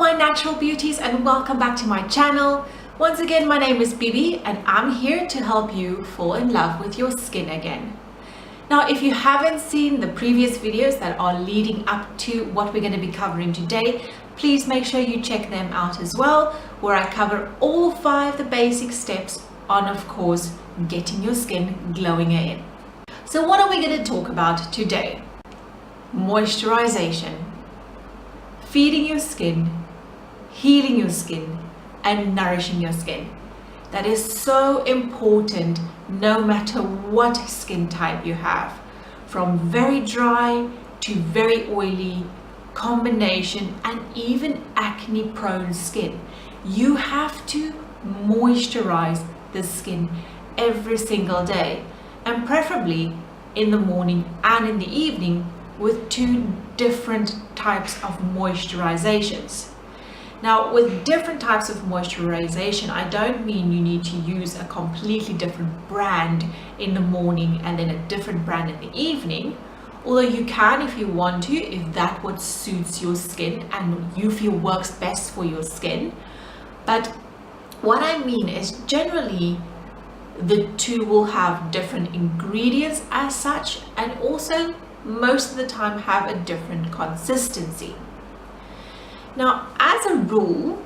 my natural beauties, and welcome back to my channel. Once again, my name is Bibi and I'm here to help you fall in love with your skin again. Now, if you haven't seen the previous videos that are leading up to what we're going to be covering today, please make sure you check them out as well, where I cover all 5 the basic steps on, of course, getting your skin glowing again. So what are we going to talk about today? Moisturization. Feeding your skin, healing your skin, and nourishing your skin. That is so important no matter what skin type you have, from very dry to very oily, combination, and even acne prone skin. You have to moisturize the skin every single day, and preferably in the morning and in the evening with 2 different types of moisturizations. Now, with different types of moisturization, I don't mean you need to use a completely different brand in the morning and then a different brand in the evening, although you can if you want to, if that's what suits your skin and you feel works best for your skin. But what I mean is generally the 2 will have different ingredients as such, and also most of the time have a different consistency. Now, as a rule,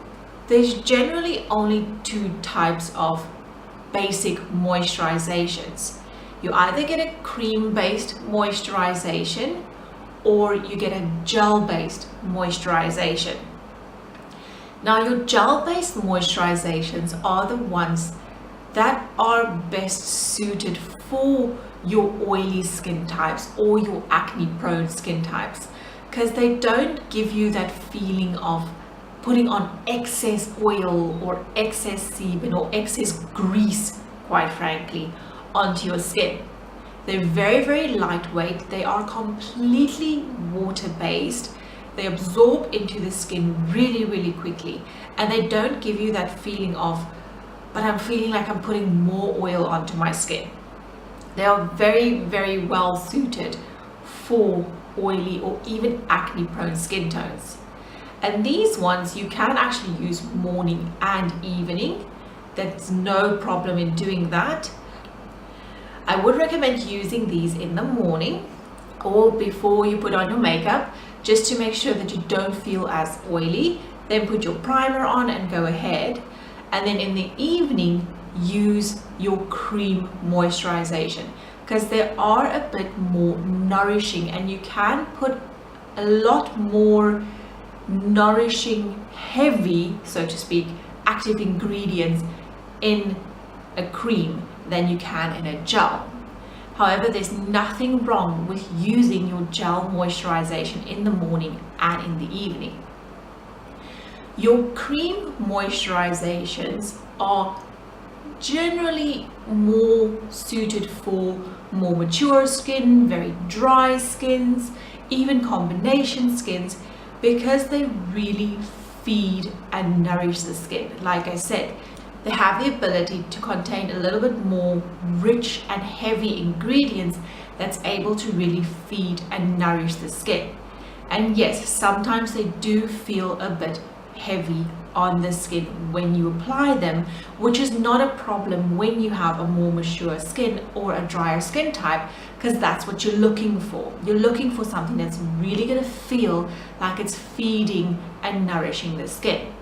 there's generally only 2 types of basic moisturizations. You either get a cream-based moisturization or you get a gel-based moisturization. Now, your gel-based moisturizations are the ones that are best suited for your oily skin types or your acne prone skin types, because they don't give you that feeling of putting on excess oil or excess sebum or excess grease, quite frankly, onto your skin. They're very, very lightweight. They are completely water based. They absorb into the skin really, really quickly, and they don't give you that feeling of, but I'm feeling like I'm putting more oil onto my skin. They are very, very well suited for oily or even acne prone skin tones. And these ones you can actually use morning and evening. There's no problem in doing that. I would recommend using these in the morning or before you put on your makeup, just to make sure that you don't feel as oily. Then put your primer on and go ahead. And then in the evening, use your cream moisturization, because they are a bit more nourishing and you can put a lot more nourishing, heavy, so to speak, active ingredients in a cream than you can in a gel. However, there's nothing wrong with using your gel moisturization in the morning and in the evening. Your cream moisturizations are generally more suited for more mature skin, very dry skins, even combination skins, because they really feed and nourish the skin. Like I said, they have the ability to contain a little bit more rich and heavy ingredients that's able to really feed and nourish the skin. And yes, sometimes they do feel a bit heavy on the skin when you apply them, which is not a problem when you have a more mature skin or a drier skin type, because that's what you're looking for. You're looking for something that's really going to feel like it's feeding and nourishing the skin.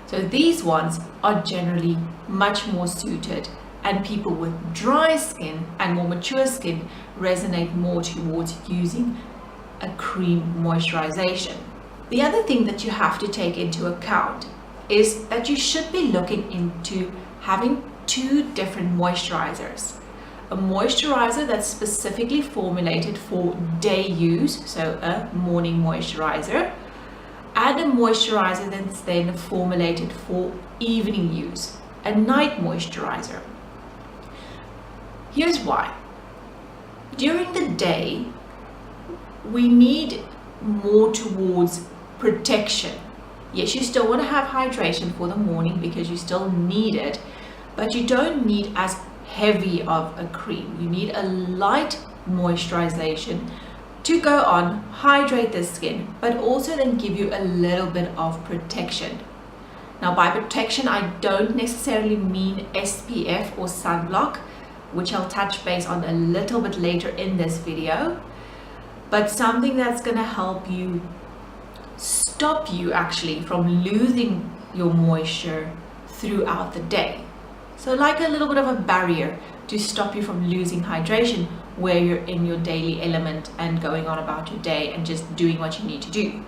So these ones are generally much more suited, and people with dry skin and more mature skin resonate more towards using a cream moisturization. The other thing that you have to take into account is that you should be looking into having 2 different moisturizers. A moisturizer that's specifically formulated for day use, so a morning moisturizer, and a moisturizer that's then formulated for evening use, a night moisturizer. Here's why. During the day, we need more towards protection. Yes, you still want to have hydration for the morning because you still need it, but you don't need as heavy of a cream. You need a light moisturization to go on, hydrate the skin, but also then give you a little bit of protection. Now by protection, I don't necessarily mean SPF or sunblock, which I'll touch base on a little bit later in this video, but something that's going to help you stop you actually from losing your moisture throughout the day. So like a little bit of a barrier to stop you from losing hydration where you're in your daily element and going on about your day and just doing what you need to do.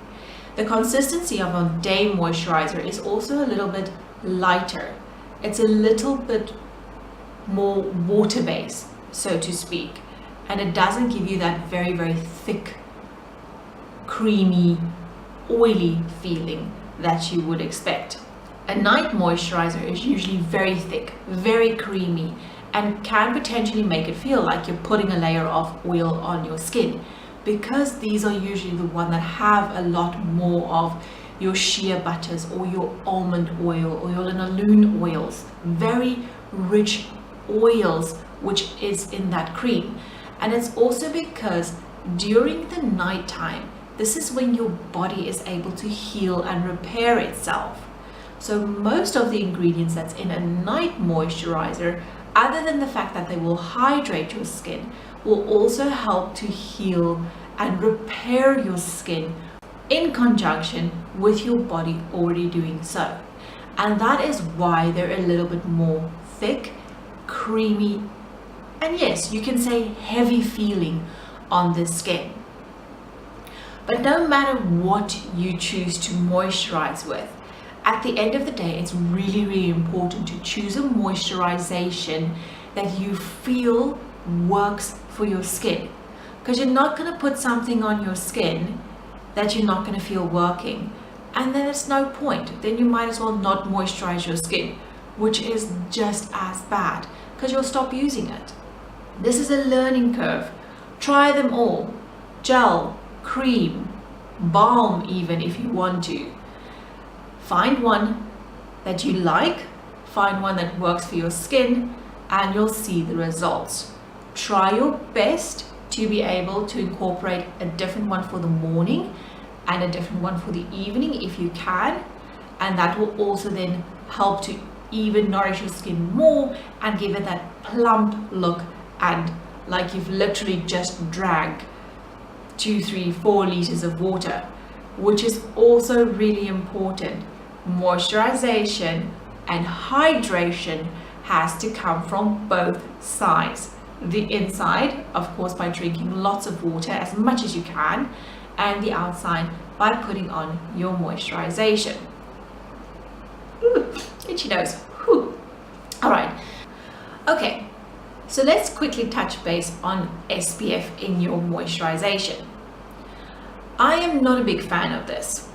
The consistency of a day moisturizer is also a little bit lighter. It's a little bit more water-based, so to speak, and it doesn't give you that very, very thick, creamy, oily feeling that you would expect. A night moisturizer is usually very thick, very creamy, and can potentially make it feel like you're putting a layer of oil on your skin, because these are usually the one that have a lot more of your shea butters or your almond oil or your linalool oils, very rich oils which is in that cream. And it's also because during the night time, this is when your body is able to heal and repair itself. So most of the ingredients that's in a night moisturizer, other than the fact that they will hydrate your skin, will also help to heal and repair your skin in conjunction with your body already doing so. And that is why they're a little bit more thick, creamy, and yes, you can say heavy feeling on the skin. But no matter what you choose to moisturize with, at the end of the day, it's really, really important to choose a moisturization that you feel works for your skin. Because you're not going to put something on your skin that you're not going to feel working. And then it's no point. Then you might as well not moisturize your skin, which is just as bad, because you'll stop using it. This is a learning curve. Try them all. Gel, cream, balm even if you want to. Find one that you like, find one that works for your skin, and you'll see the results. Try your best to be able to incorporate a different one for the morning and a different one for the evening if you can, and that will also then help to even nourish your skin more and give it that plump look and like you've literally just drank 2, 3, 4 liters of water, which is also really important. Moisturization and hydration has to come from both sides. The inside, of course, by drinking lots of water as much as you can, and the outside by putting on your moisturization. Ooh, itchy nose. Whew. All right. Okay, so let's quickly touch base on SPF in your moisturization. I am not a big fan of this.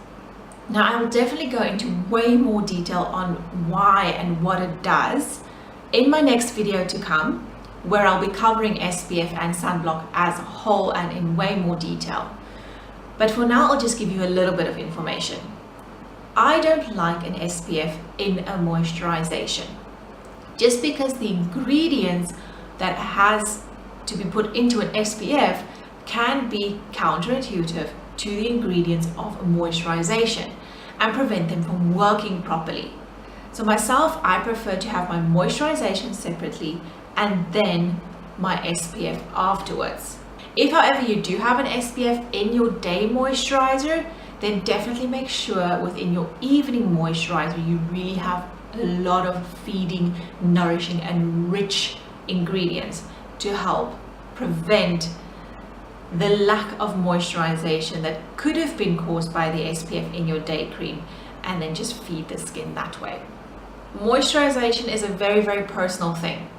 Now, I will definitely go into way more detail on why and what it does in my next video to come, where I'll be covering SPF and sunblock as a whole and in way more detail. But for now, I'll just give you a little bit of information. I don't like an SPF in a moisturization, just because the ingredients that has to be put into an SPF can be counterintuitive to the ingredients of a moisturization and prevent them from working properly. So myself, I prefer to have my moisturization separately and then my SPF afterwards. If however you do have an SPF in your day moisturizer, then definitely make sure within your evening moisturizer you really have a lot of feeding, nourishing and rich ingredients to help prevent the lack of moisturization that could have been caused by the SPF in your day cream, and then just feed the skin that way. Moisturization is a very, very personal thing.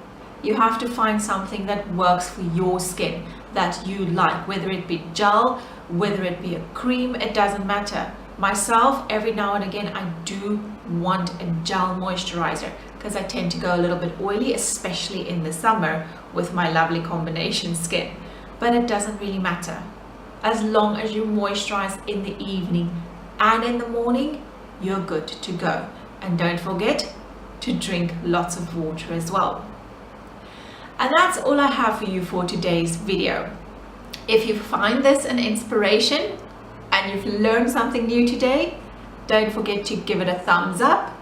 You have to find something that works for your skin, that you like, whether it be gel, whether it be a cream, it doesn't matter. Myself, every now and again, I do want a gel moisturizer because I tend to go a little bit oily, especially in the summer with my lovely combination skin. But it doesn't really matter. As long as you moisturize in the evening and in the morning, you're good to go. And don't forget to drink lots of water as well. And that's all I have for you for today's video. If you find this an inspiration and you've learned something new today, don't forget to give it a thumbs up.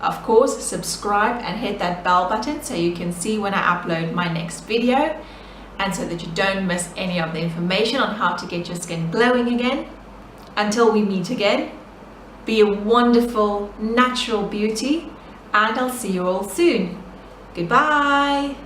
Of course, subscribe and hit that bell button so you can see when I upload my next video, and so that you don't miss any of the information on how to get your skin glowing again. Until we meet again, be a wonderful natural beauty, and I'll see you all soon. Goodbye.